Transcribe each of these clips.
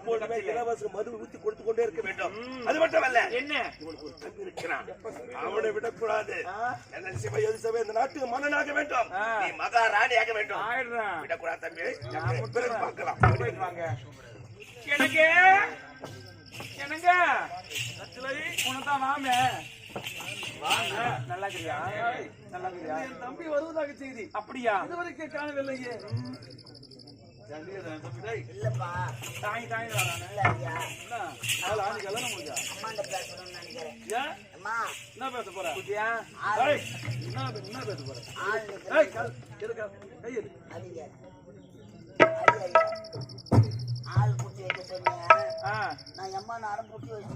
எப்போதுமே இலவச மது ஊத்தி கொடுத்து கொண்டே இருக்க வேண்டும். அது மட்டும் அல்ல, என்ன இவனுக்கு ஒரு தம்பி இருக்கிறான், அவனை விடக்கூடாது. என்ன சிவ எதிசவே இந்த நாட்டுக்கு மன்னனாக வேண்டும், நீ மகாராணியாக வேண்டும். விடக்கூடாது தம்பி, பிறகு பார்க்கலாம். எனக்கு என்னங்க உனதான் வாமே நல்லா இருக்கியா? நல்லா இருக்கியா? என் தம்பி வருவதாக செய்தி. அப்படியா? இதுவரைக்கும் காணவில்லையே. இல்லப்பா தாய் தாய் வரானே அம்மாண்ட பேசணும்னு நினைக்கிறேன். ஏன் அம்மா என்ன பேச போற? குட்டியா என்ன பேச போற? ஆள் கையெடு. அதிக ஆள் குட்டி வைக்க சொன்னேன். நான் எம்மா நேரம் குட்டி வச்சு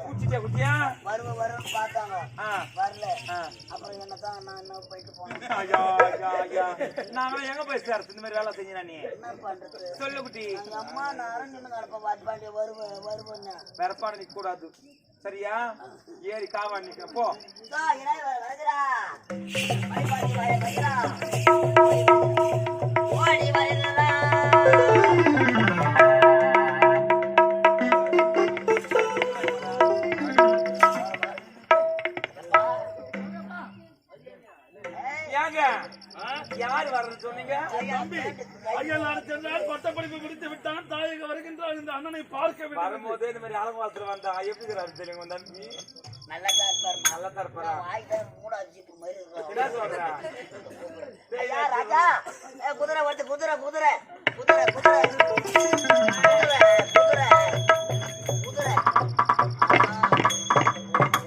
குச்சிட்டியா? குட்டியா வருன்னு பார்த்தாங்க, வரல. அப்புறம் என்னதான் நான் என்ன போயிட்டு போனேன். நாங்களும் எங்க போய் சேர்த்து இந்த மாதிரி வேலை செஞ்சா நீ என்ன பண்றது சொல்லு குட்டி. எங்க அம்மா நேரம் நின்று கிடப்பேன், வாட்பாண்டி வருவேன்னு. வெறப்பாடு நிக்க கூடாது சரியா? ஏறி காவா நிக்க போ. ஓடி வரா யார் வர்றது சொன்னீங்க? ஐயனார் சென்றால் பட்டப்படிப்பு முடித்து விட்டான், தாயக வருகின்றார். இந்த அண்ணனை பார்க்க வரும்போதே இந்த மாதிரி அலங்காரத்துல வந்தா எப்படி தெரியும் தம்பி? நல்லதா இருப்பாரு, நல்லதா இருப்பாரா? மூட அடிச்சுட்டு மாதிரி என்ன சொல்ற? ராஜா குதிரை வருது, குதிரை குதிரை குதிரை குதிரை குதிரை குதிரை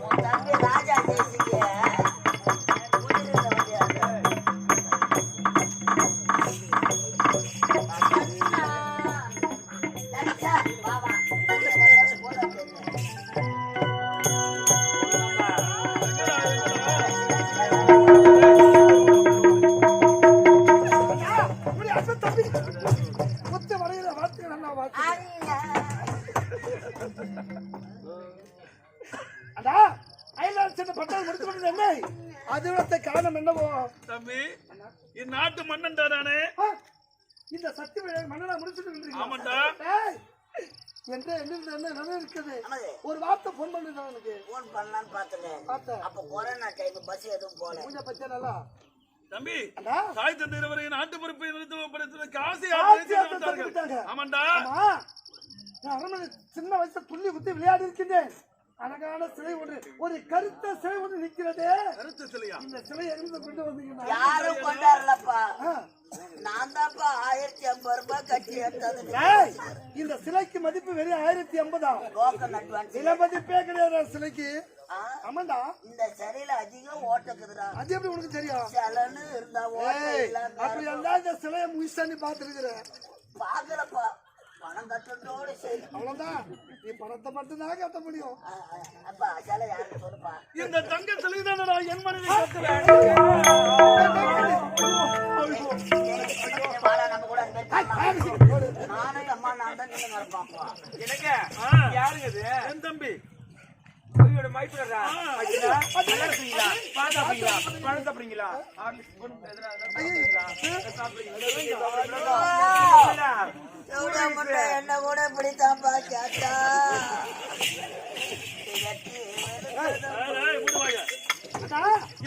உன் தம்பி ராஜா ஜெயிச்சிக்க அதுவத்தை காரணம் என்னவோ தம்பி, இந்நாட்டு மன்னன் தானே இந்த சக்தி மன்னனா முடிச்சுட்டு. ஆமாண்டா என்று என்ன இருக்குது. ஒரு வார்த்தை போன் பண்ணுது, அவனுக்கு போன் பண்ணலான்னு பார்த்தேன். அப்ப கொரோனா டைம் பஸ் எதுவும் போல. கொஞ்சம் பச்சை நல்லா தம்பி, அண்ணா தாய் தந்தையர் வரை நாட்டு பொறுப்பை நிறுத்தப்படுத்த காசி ஆமாண்டா. நான் அரண்மனை சின்ன வயசுல துள்ளி குத்தி விளையாடி இருக்கின்றேன். அழகான சிலை ஒன்று, ஒரு கருத்த சிலை ஒன்று நிற்கிறதே. கருத்த சிலையா? இந்த சிலை எங்கிருந்து கொண்டு வந்தீங்கன்னா? யாரும் கொண்டாடலப்பா, நான் தான்ப்பா 1050 ரூபாய் கட்டி எடுத்தது. இந்த சிலைக்கு மதிப்பு வெறும் 1050. சில மதிப்பே கிடையாது சிலைக்கு. ஆமாண்டா, இந்த சிலையில அதிகம் ஓட்டக்குதுடா. அது எப்படி உனக்கு தெரியும்? சிலைன்னு இருந்தா ஓட்ட. அப்படி இருந்தா இந்த சிலையை முயற்சி பார்த்துருக்குற? பாக்கலப்பா, பணம் கட்டுறதோடு சரி. அவ்வளவுதான், நீ பணத்தை மட்டும்தான் கட்ட முடியும். அப்பா சிலை யாருன்னு சொல்லுப்பா. இந்த தங்க சிலை தானடா என் மனைவி கட்டுறேன். நம்ம கூட நானும் அம்மா நான் தான் நின்று நடப்பாப்பா. எனக்கு யாருங்க இது? என் தம்பி மைப்பா சாப்பிடுறீங்களா? பழம் சாப்பிடுறீங்களா? என்ன கூட இப்படித்தான்ப்பா கேட்டா.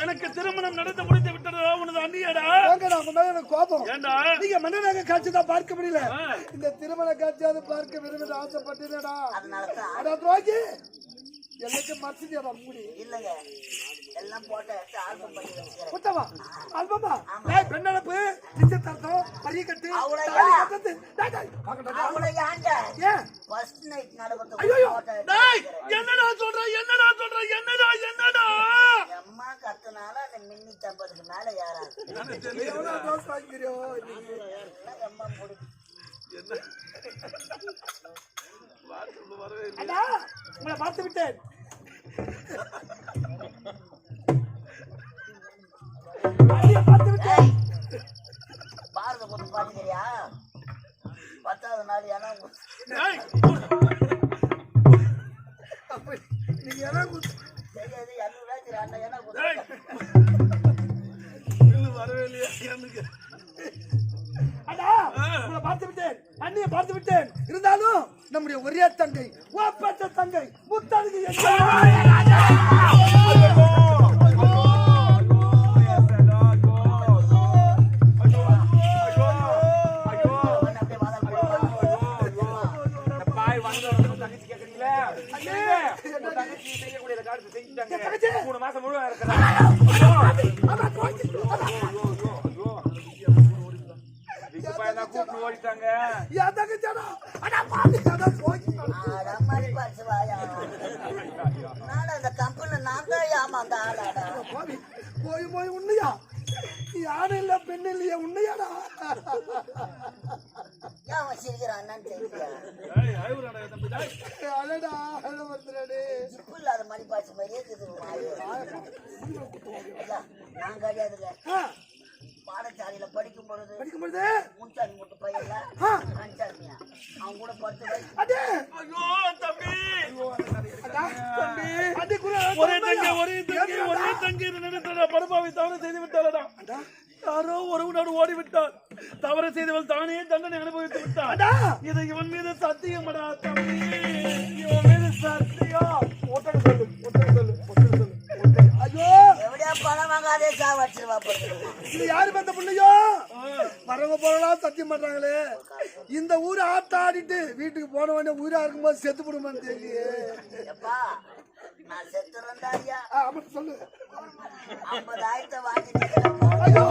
எனக்கு திருமணம் நடந்து முடித்து விட்டதா உனது அண்ணியடா? எனக்கு கோபம். நீங்க மன்னனாக காட்சி தான் பார்க்க முடியல, இந்த திருமண காட்சியாவது பார்க்க விரும்புகிற ஆசைப்பட்டீங்கடா. துரோகி எனக்கு மறைச்சிட்டியாடா மூடி. இல்லங்க எல்லாம் போட்ட ஆல்பம் பண்ணி வச்சுக்கிறேன். புத்தமா ஆல்பமா? பெண்ணளப்பு நிச்சயதார்த்தம் பரிய கட்டு அவ்வளவு ஏன்டா ஃபர்ஸ்ட் நைட் நடக்குது. என்னடா சொல்ற என்னடா சொல்ற என்னடா என்னடா அம்மா கத்துனால அந்த மின்னி 50க்கு மேல யாராது எவ்வளவு தோசை வாங்கிறியோ அம்மா போடு. அண்ணா உங்களை பார்த்து விட்டேன். பாரத போட்டு பாத்துக்கிறியா? 10வது நாள் ஏன்னா நீங்க ஏன்னா தெரியாது 200 ரூபாய்க்கு அண்ணா ஏன்னா வரவே இல்லையா? அண்ணா உங்களை பார்த்து விட்டேன், அண்ணியை பார்த்து விட்டேன். இருந்தாலும் நம்முடைய ஒரே தங்கை வாப்பட்ட தங்கை முத்தழகி போய் போய் உண்மையா யாரும் இல்ல பெண் இல்லையா உண்மையாடா அழடா இல்லாத மணி பாய்ச்சி மாதிரியே நான் கிடையாதுங்க பாடசாலையில படிக்கும் பொழுது முன்சாமி முட்டு பையன்ல கஞ்சாமியா அவன் கூட படுத்து ஒரே தங்கி படுபாவை தவறு செய்து விட்டாரா யாரோ ஒருவனோடு ஓடிவிட்டார் தவறு செய்தவள் தானே தண்டனை அனுபவித்து விட்டார் இது இவன் மீது சத்தியமடா தம்பி இவன் மீது சத்தியம் ஐயோ எவ்வளோ பணம் வாங்காதே சாவடிச்சிருவா இது யாரு பார்த்த பிள்ளையோ வரவங்க போறலாம் சத்தியம் பண்றாங்களே இந்த ஊரை ஆட்டாடிட்டு வீட்டுக்கு போன உடனே உயிரா இருக்கும்போது செத்து போடுமான்னு தெரியலையே நான் செத்துறேன்டா ஐயா சொல்லு 50,000 வாங்கிட்டு ஐயோ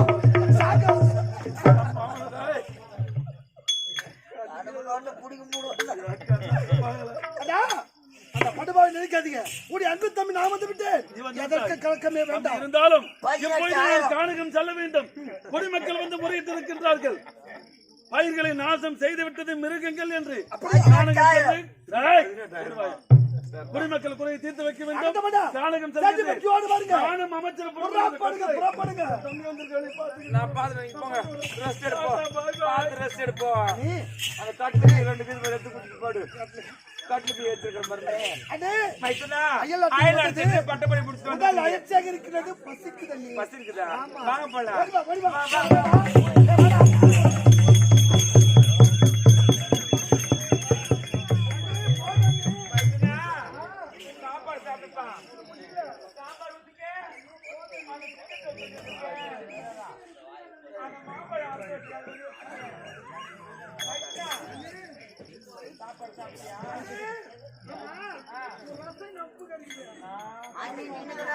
அந்த படுபாவை நினைக்காதீங்க உடைய அன்பு தம்பி நான் வந்து விட்டேன் எதற்கு கலக்கமே வேண்டாம் இருந்தாலும் காணகம் செல்ல வேண்டும் குடிமக்கள் வந்து முறையிட்டிருக்கின்றார்கள் பயிர்களை நாசம் செய்து விட்டது மிருகங்கள் என்று குடிமக்கள் குறையை தீர்த்து வைக்க வேண்டும் காணகம் காணும் அமைச்சர் பட்டப்படி இருக்கிறது பசிக்குதா வாங்க போல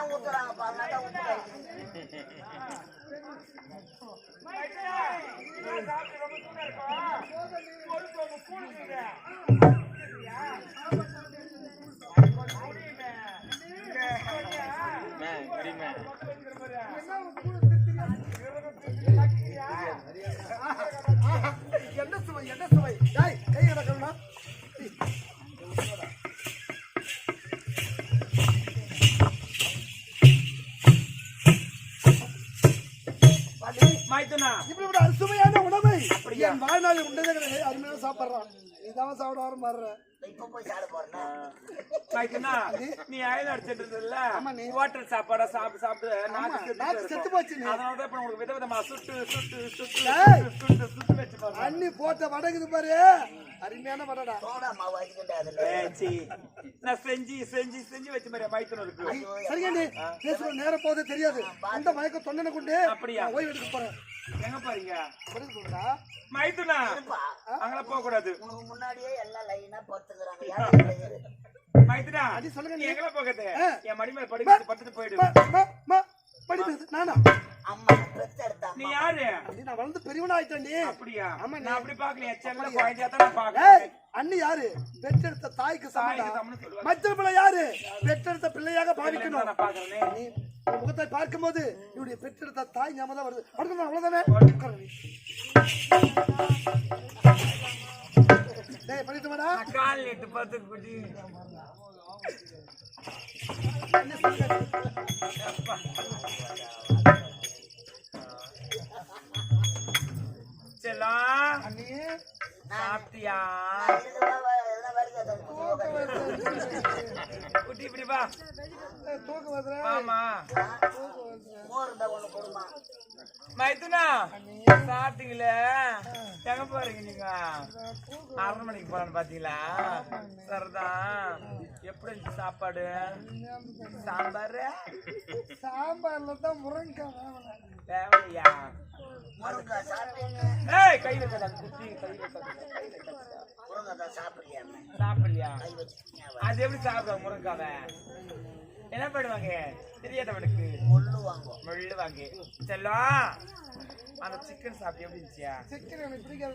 ஊத்துறாங்க பாருங்க என்ன சுவை கை கிடக்கணும்னா இப்படி அசுமையான உணவை என் வாழ்நாள் உண்டதே கிடையாது அருமையான சாப்பிடுறான் இதான் சாப்பிட வர மாறுற இப்ப போய் சாப்பிட போறேன் நீ அயல் அடிச்சிட்டு இருந்தல ஹோட்டல் சாப்பாடா சாப்பிட்டு செத்து போச்சு அதனாலதான் இப்ப உங்களுக்கு விதவிதமா சுட்டு வச்சு பாரு அண்ணி போட்ட வடகுது பாரு அருமையான வடடா சோடா மாவு அடிக்கிட்டாது நான் செஞ்சு வச்சு மாதிரி மைத்தனம் இருக்கு சரிங்க பேசுற நேரம் போதே தெரியாது அந்த மயக்க தொண்டனை கொண்டு அப்படியா ஓய்வு எடுக்க போறேன் எங்க பாருங்க மைத்துனா அங்கல போக கூடாது உனக்கு முன்னாடியே எல்லாம் லைனா போட்டுக்கறாங்க மைத்துனா அடி சொல்லுங்க நீ எங்கல போகதே என் மடி மேல படுத்துட்டு போய்டு படிப்பு நானா அம்மா பெத்தெடுத்தா நீ யாரு நான் வளர்ந்து பெரியவனா ஆயிட்டேன்டி அப்படியா ஆமா நான் அப்படி பார்க்கலையே செல்ல குழந்தையா தான் பாக்கறேன் அண்ணி யாரு பெற்றெடுத்த தாய்க்கு சமம் மற்ற பிள்ளை யாரு பெற்றெடுத்த பிள்ளையாக பாவிக்கணும் நான் பாக்குறேன் நீ முகத்தை பார்க்கும்போது இவருடைய பெற்றெடுத்த தாய் ஞாபகம் தான் வருது அடுத்து அவ்வளவுதானே டேய் பண்ணிட்டு வாடா கால் நீட்டு பார்த்து குடி செல்லா அண்ணி சாப்பிட்டியா குட்டி இப்படி வா தூக்கம் வருதுடா ஆமா மோர் தான் ஒண்ணு கொடுமா மைத்துனா சாப்பிட்டீங்களே எங்க போறீங்க நீங்க 6 மணிக்கு போறான்னு பாத்தீங்களா சரிதான் எப்படி இருந்துச்சு சாப்பாடு சாம்பார் சாம்பார்ல தான் முருங்கைக்காய் தேவையா முருங்கைக்காய் சாப்பிட்டீங்க ஏய் கை வைக்காத குத்தி கை வைக்காத முருங்கைக்காய் சாப்பிடலையா சாப்பிடலையா கை வச்சுக்கீங்க அது எப்படி சாப்பிடுவாங்க முருங்காவை என்ன பண்ணுவாங்க தெரியாதவனுக்கு முள்ளுவாங்க செல்லம் அந்த சிக்கன் சாப்பிட்டு எப்படி இருந்துச்சியா சிக்கன் எனக்கு பிடிக்காது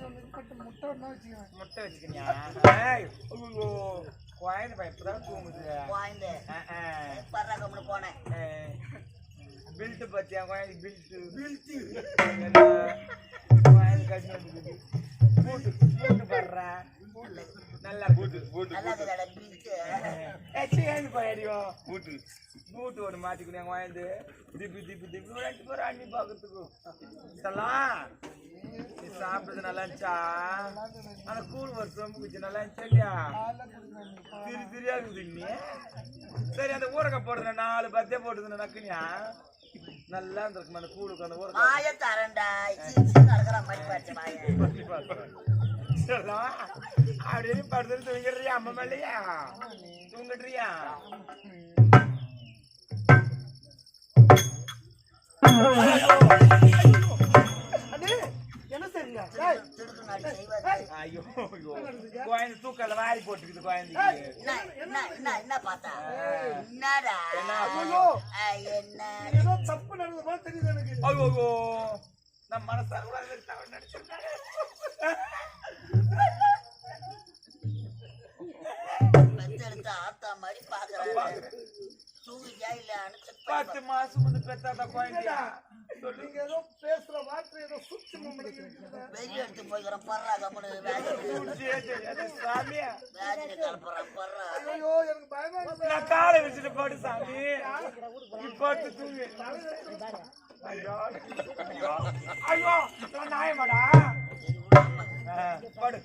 முட்டை ஒண்ணா வச்சுக்குவேன் முட்டை வச்சுக்கிறியா குழந்தை பையன் இப்பதான் தூங்குது குழந்தை பர்றாங்க போனேன் பில்ட்டு பத்தியா குழந்தை பில்ட்டு குழந்தை கட்டி வந்துக்குது பூட்டு பூட்டு படுறேன் நல்லா பூட்டு பூட்டு ஒன்று மாத்திக்கணும் என் குழந்தை திப்பி திப்பி திப்பி ரெண்டு பேரும் அண்ணி பார்க்கறதுக்கு இதெல்லாம் நீ சாப்பிட்டது நல்லா இருந்துச்சா அந்த கூழ் வருஷம் குச்சி நல்லா இருந்துச்சா இல்லையா திரியா இருக்குது நீ சரி அந்த ஊரக்காய் போடுற 4 பத்தியா போட்டுதுன்னு நக்குனியா நல்லா இருந்திருக்கும் அந்த கூழுக்கு அந்த ஊரக்காய் அப்படின்னு படுத்து தூங்கிடுறியா அம்மா மேலையா தூங்கிடுறியா என்ன சரிங்க ஐயோ குழந்தை தூக்கல வாரி போட்டுக்குது குழந்தைக்கு என்ன பார்த்தா என்னடா ஏதோ தப்பு நடந்த மாதிரி தெரியுது எனக்கு ஐயோ நம்ம மனசார கூட நினைச்சிருக்காங்க ஆத்தா மாதிரி பாக்குறாங்க தூங்கியா இல்ல 10 மாசம் வந்து பெத்தாத குழந்தையா நீங்க ஏதோ பேசுற வார்த்தை ஏதோ சுத்தி வெளியே எடுத்து போய்க்கிறோம் பர்றா கம்மனு சாமியா பர்றா ஐயோ எனக்கு பயமா இருக்கு நான் காலை வச்சுட்டு போடு சாமி போட்டு தூங்கு ஐயோ ஐயோ நாயமாடா போடு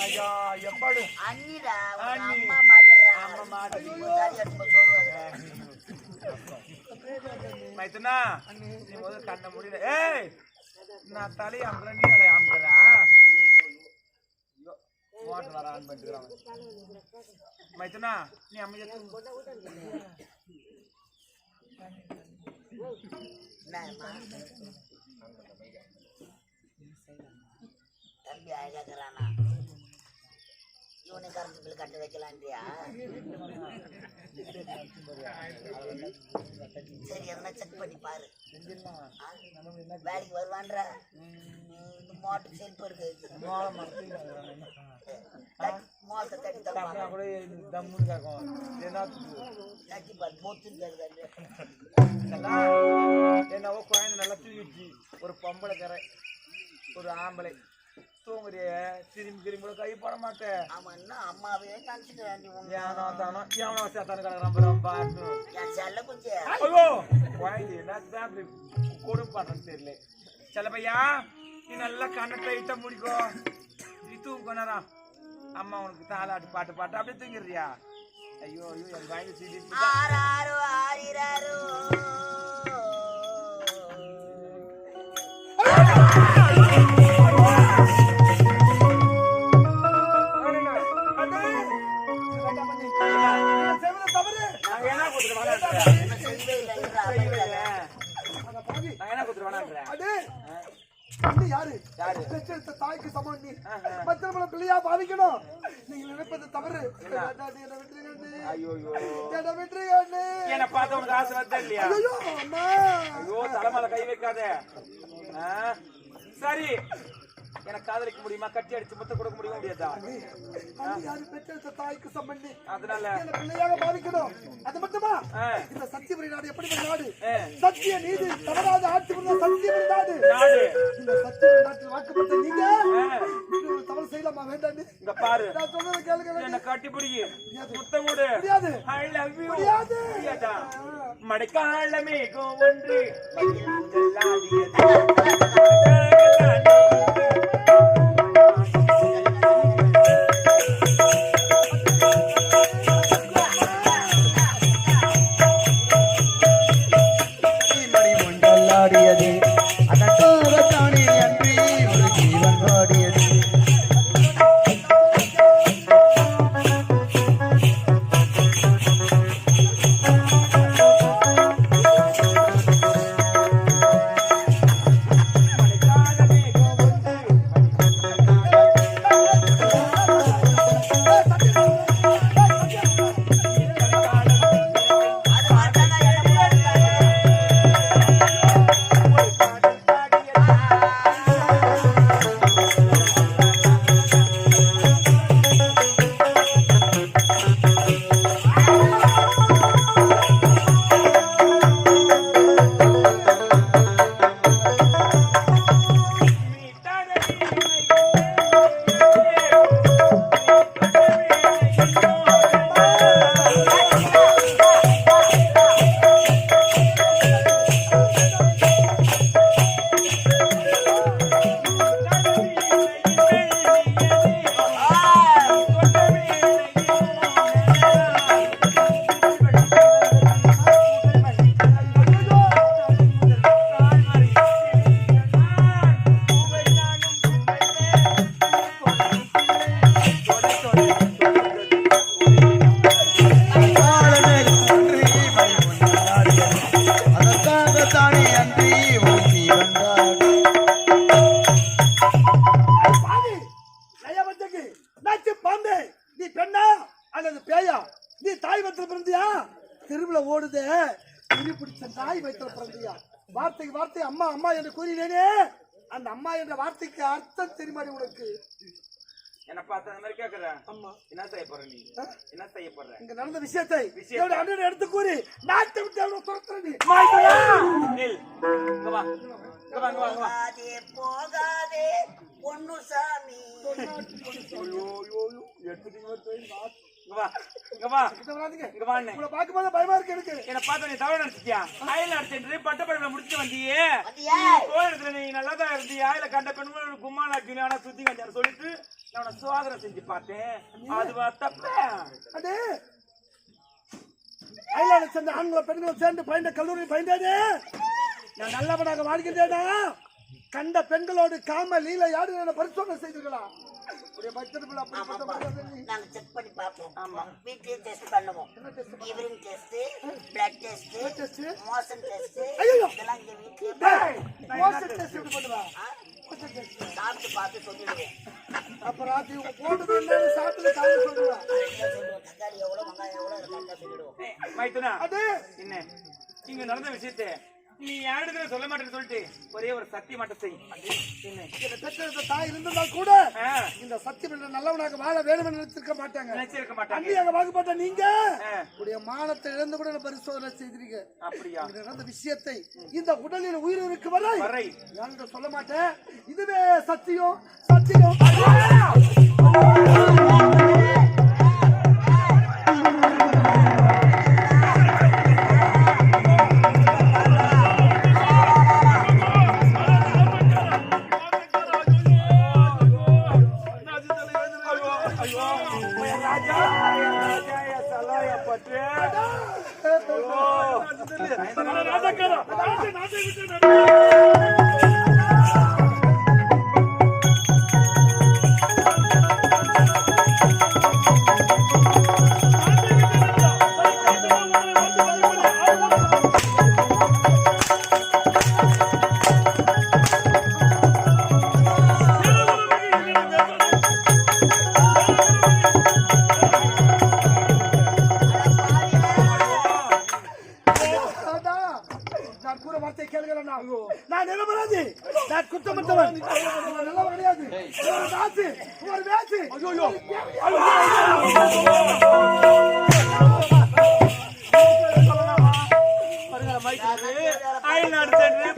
ஐயா எப்பாடு அண்ணிடா அண்ணி அம்மா மாதிரிடா அம்மா மாதிரி மைத்துனா நீ முதல்ல கண்ண முடியல ஏய் நான் தலையை அம்பல நீ அதை அம்புறா மோட்டர் வர ஆன் பண்ணிக்கிறான் மைத்துனா நீ அமைதியா தம்பி அழகாக்குறானா இவனை கரண்ட் பில் கட்ட வைக்கலான்றியா சரி எதனா செக் பண்ணி பாரு வேலைக்கு வருவான்ற இந்த மோட்டர் செல்ஃப் இருக்கு மோட்டர் தட்டி தப்பா கூட தம்முன்னு கேட்கும் தட்டி பாரு மொத்துன்னு கேட்குறாரு என்னவோ குழந்தை நல்லா தூங்கிடுச்சு ஒரு பொம்பளை கரை ஒரு ஆம்பளை தூங்குறிய திரும்பி திரும்பி கூட கை போட மாட்டேன் ஆமாண்ணா அம்மாவே நினைச்சிட்டு வேண்டி ஏனோ தானோ எவனோ சேத்தானு கிடக்குறான் ரொம்ப என் செல்ல குச்சி ஐயோ குழந்தை என்னதான் அப்படி கொடுமை பண்றேன்னு தெரியல செல்ல பையா நீ நல்லா கண்ணை டைட்டா முடிக்கோ நீ தூங்கினா அம்மா உனக்கு தாளாட்டு பாட்டு பாட்டு அப்படியே தூங்கிடுறியா ஐயோ ஐயோ என் குழந்தை சீடி ஆறாரோ ஆறிராரோ தாய்க்கு சமம் நீ மற்றவங்களை பிள்ளையா பாதிக்கணும் நீங்க நினைப்பது தவறு என்ன பார்த்த உனக்கு ஆசை வந்தா இல்லையா ஐயோ தலைமையில கை வைக்காத சரி எனக்கு காதலிக்க முடியுமா கட்டி அடிச்சு முத்த கொடுக்க முடியாதா தாய்க்கு சம்பந்தி அதனால பிள்ளையாக பாதிக்கணும் அது மட்டுமா இந்த சத்தியபுரி நாடு எப்படி நாடு சத்திய நீதி தவறாத ஆட்சி புரிந்த சத்தியபுரி நாடு இந்த சத்தியபுரி நாட்டில் வாக்குப்பட்ட நீங்க தவறு செய்யலாமா வேண்டாம் இங்க பாரு நான் சொல்றத கேளுங்க என்ன கட்டி பிடிக்கி முத்தம் கொடு முடியாது ஐ லவ் யூ முடியாது மடைக்காலமே ஒன்று பிறந்தியா தெருவுல ஓடுதே உரி பிடிச்ச நாய் வயிற்றுல பிறந்தியா வார்த்தைக்கு வார்த்தை அம்மா அம்மா என்று கூறினேனே அந்த அம்மா என்ற வார்த்தைக்கு அர்த்தம் தெரியுமாடி உனக்கு என்ன பார்த்து அந்த மாதிரி கேக்குற அம்மா என்ன செய்ய போற நீ என்ன செய்ய போற இங்க நடந்த விஷயத்தை அண்ணன் எடுத்து கூறி நாட்டை விட்டு அவனை துரத்துற நீ நில் இங்க வா இங்க வா இங்க வா போகாதே போகாதே பொண்ணு சாமி ஐயோ ஐயோ இங்க வா இங்க வா கிட்ட வராதீங்க இங்க வா அண்ணே உங்களை பார்க்கும்போது பயமா இருக்கு எனக்கு என்ன பார்த்து நீ தவறு நினைச்சிட்டியா அயல் அடிச்சு பட்டப்படிப்புல முடிச்சு வந்தியே பாத்தியா கோயிலத்துல நீ நல்லா தான் இருந்தியா இல்ல கண்ட பெண்கள் கும்மாளா ஆனா சுத்தி கஞ்சான்னு சொல்லிட்டு நான் உன சோதனை செஞ்சு பார்த்தேன் அதுவா தப்பு அடே அயலான சேர்ந்த ஆண்களை பெண்களை சேர்ந்து பயின்ற கல்லூரி பயின்றானே நான் நல்லவனாக வாழ்கின்றேனா கண்ட பெண்களோடு காம லீல யாரு என்ன பரிசோதனை செய்திருக்கலாம் நாங்க செக் பண்ணி பார்ப்போம் வீட்லயே டெஸ்ட் பண்ணுவோம் urine test blood test motion test இதெல்லாம் இங்க வீட்லயே சாப்பிட்டு பார்த்து சொல்லிடுவோம் அப்ப ராத்திரி போட்டு சாப்பிட்டு காலையில் சொல்லுவேன் தக்காளி எவ்வளவு வெங்காயம் எவ்வளவு இருக்கா சொல்லிடுவோம் மைத்துனா அது என்ன இங்க நடந்த விஷயத்தை நீ யாருடைய சொல்ல மாட்டேன்னு சொல்லிட்டு ஒரே ஒரு சத்தியம் மட்டும் செய் என்ன பெற்ற தாய் இருந்திருந்தால் கூட இந்த சத்தியம் என்ற நல்லவனாக வாழ வேண்டும் என்று நினைச்சிருக்க மாட்டாங்க நினைச்சிருக்க மாட்டாங்க அன்னியாக வாக்குப்பட்ட நீங்க உடைய மானத்தை இழந்து கூட பரிசோதனை செய்திருக்க அப்படியா நடந்த விஷயத்தை இந்த உடலில் உயிர் இருக்கு வரை யாருன்ற சொல்ல மாட்டேன் இதுவே சத்தியம் சத்தியம் நான் நிரபராதி நான் குற்றமற்றவன் நல்ல கிடையாது ஒரு வேசி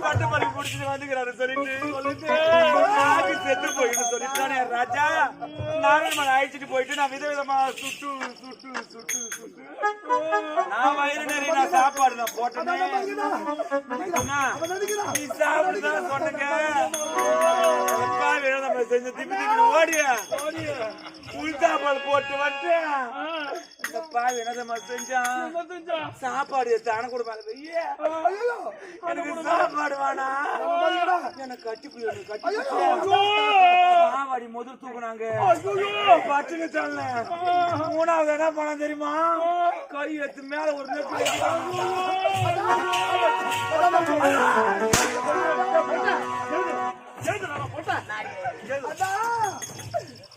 பட்டு பள்ளி முடிச்சுட்டு வந்துக்கிறாரு சொல்லிட்டு செத்து போயிட்டு சொல்லிட்டானே ராஜா நானும் அழைச்சிட்டு போயிட்டு நான் விதவிதமா சுட்டு சுட்டு சுட்டு சுட்டு நான் வயிறு நிறைய நான் சாப்பாடு நான் போட்டேன் நீ சாப்பிட்டுதான் சொன்னங்க நம்ம செஞ்ச திப்பி திப்பி ஓடியா உள் சாப்பாடு போட்டு வந்துட்டேன் பாவி என்னதம்மா செஞ்சான் சாப்பாடு தான கூட மேல வெய்ய எனக்கு சாப்பாடு வேணா எனக்கு கட்டி சாப்பாடி முதல் தூக்குனாங்க பட்டுன்னு சொன்ன மூணாவது என்ன பண்ண தெரியுமா கை எடுத்து மேல ஒரு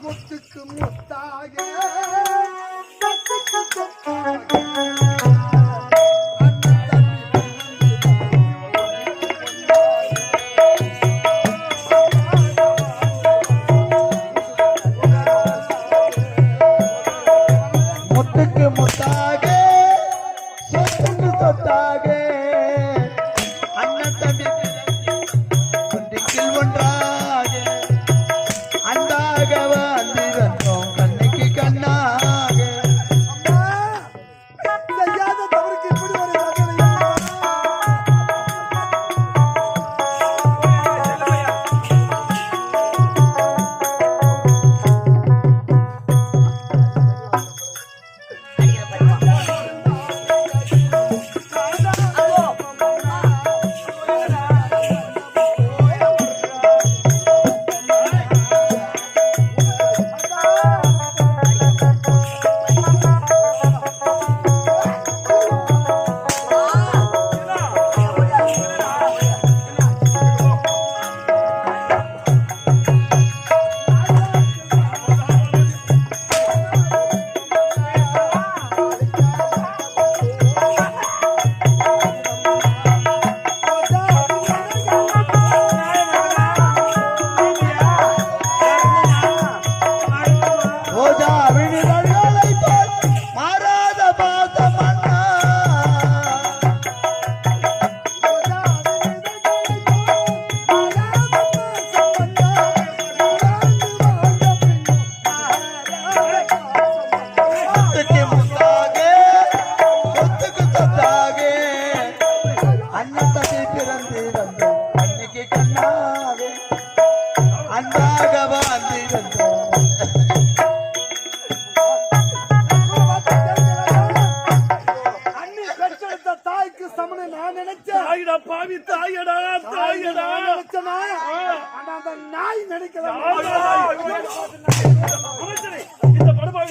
முத்துக்கு முத்தாக முத்துக்கு முத்தாக சொத்துக்கு சொத்தாக அண்ணன் தம்பி ஒன்றுக்கில் ஒன்றாக அன்பாக வாழ்ந்து வந்தோம் கண்ணுக்கு கண்ணாக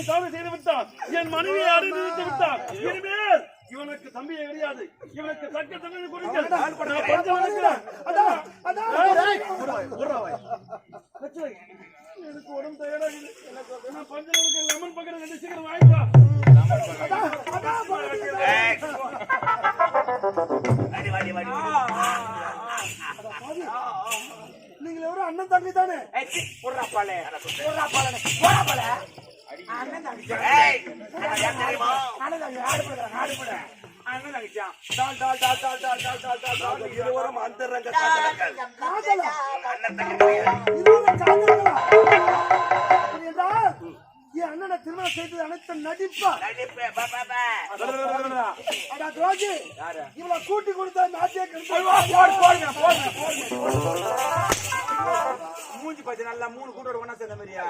தவறு செய்து விட்டான். என் மனைவியை அறிவித்து விட்டான். இனிமேல் இவனுக்கு தம்பியே கிடையாது. இவனுக்கு தக்க தண்டனை கொடுங்கள். நான் பஞ்சம் இருக்கிறேன். எனக்கு உடம்பு தயாராகுது. நான் பஞ்சம் இருக்கிற லெமன் பக்கத்துல 2 சீக்கிரம் வாங்கிப்பா. நீங்க எவரும் அண்ணன் தம்பி தானே? இருவரும் அந்தரங்க காதலர்கள். அண்ணன் தங்கை என் அண்ணனை திருமணம் செய்தது அனைத்து நடிப்பா. இவளை கூட்டி கொடுத்தா நாட்டிய மூஞ்சி பத்தி நல்லா 3 கூட்டோட ஒண்ணா சேர்ந்த மாதிரியா?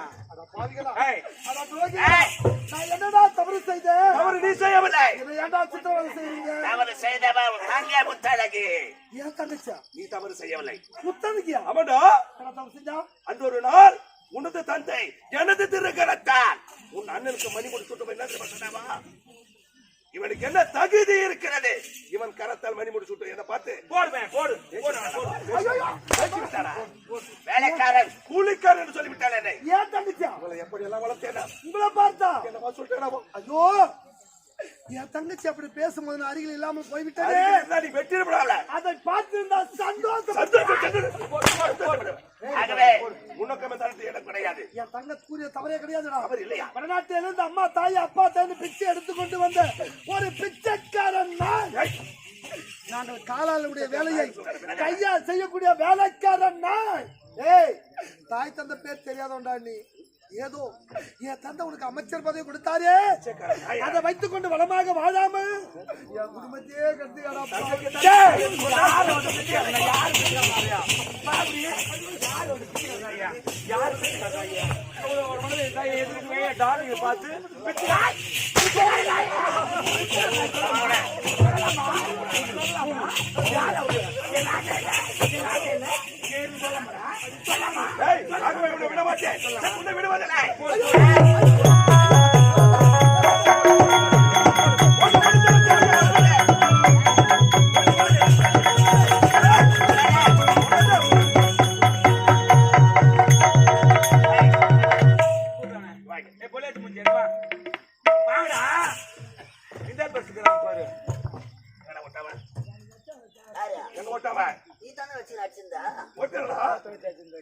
நான் என்னடா தவறு செய்தேன்? தவறு நீ செய்யவில்லை. இதை ஏன்டா சித்திரவதை செய்றீங்க? தவறு செய்தவன் அங்கே முத்தழகி. ஏன் தங்கச்சியா? நீ தவறு செய்யவில்லை. முத்தனுக்கியா? அவனா தவறு செஞ்சா? அன்றொரு நாள் உனது தந்தை எனது திருக்கரத்தால் உன் அண்ணனுக்கு மணி முடிச்சுட்டு என்ன சொன்னாவா? இவனுக்கு என்ன தகுதி இருக்கிறது? இவன் கரத்தால் மணி முடிச்சுட்டு என்ன பார்த்து வேலைக்காரன் கூலிக்காரன் என்று சொல்லிவிட்டான். என்னை ஏன் தங்கச்சியா? உங்களை எப்படி எல்லாம் வளர்த்தேனா? உங்களை பார்த்தா என்னவா சொல்லிட்டேனா? ஐயோ, என் தங்கச்சி அப்படி பேசும்போது நான் அருகில் இல்லாமல் போய்விட்டேன். நீ வெற்றிடப்படாத. அதை பார்த்திருந்தா சந்தோஷம். ஆகவே உனக்கு தரத்து இடம் கிடையாது. என் தங்க கூறிய தவறே கிடையாதுடா. அவர் இல்லையா? வடநாட்டிலிருந்து அம்மா தாய் அப்பா தாய் பிச்சை எடுத்துக்கொண்டு வந்த ஒரு பிச்சைக்காரன் நான் காலாளுடைய வேலையை கையால் செய்யக்கூடிய வேலைக்காரன் நான். ஏய், தாய் தந்த பேர் தெரியாதோண்டா நீ. ஏதோ என் தந்தை உனக்கு அமைச்சர் பதவி கொடுத்தாரே, அதை வைத்துக் கொண்டு வளமாக வாழாம என் குடும்பத்தையே கட்டி பார்த்து விட மாட்டேன். விடுவதில்லை.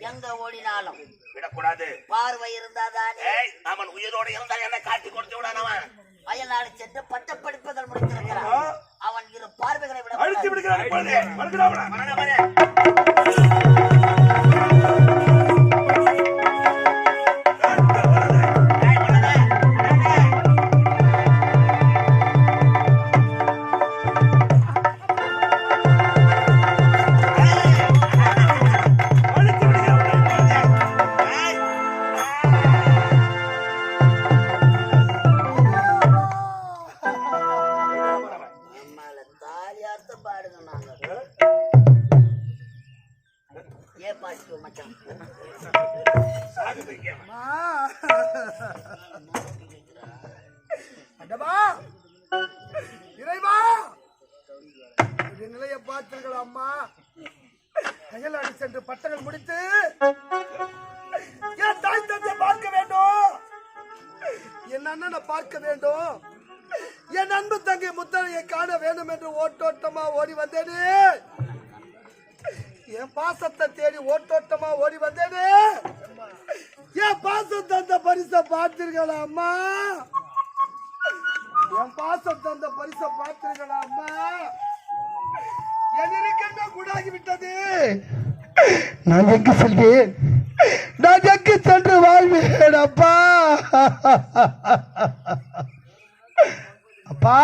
எங்க ஓடினாலும் விடக்கூடாது. பார்வை இருந்தாதானே. அவன் உயிரோடு இருந்தால் என்ன காட்டி கொடுத்து விடானவன் அயல்நாடு சென்று பட்ட படிப்புகள் முடித்திருக்கிறான். அவன் இரு பார்வைகளை விட அழித்து விடுகிறான். இறைவா, நிலைய பார்த்தீர்கள் அம்மா. அயல்நாடு சென்று பட்டங்கள் முடித்து என் தாய் தந்தையை பார்க்க வேண்டும், என் அண்ணனை பார்க்க வேண்டும், என் அன்பு தங்கை முத்தனையை காண வேண்டும் என்று ஓட்டோட்டமா ஓடி வந்தேனே. என் பாசத்தை தேடி ஓட்டோட்டமா ஓடி வந்தேனே. என் பாசம் தந்த பரிசை பார்த்தீர்களா அம்மா? என் பாசம் தந்த பரிசை பார்த்தீர்களா அம்மா? என் இருக்கின்ற கூடாகி விட்டது. நான் எங்கு செல்வேன்? நான் எங்கு சென்று வாழ்வேன் அப்பா? அப்பா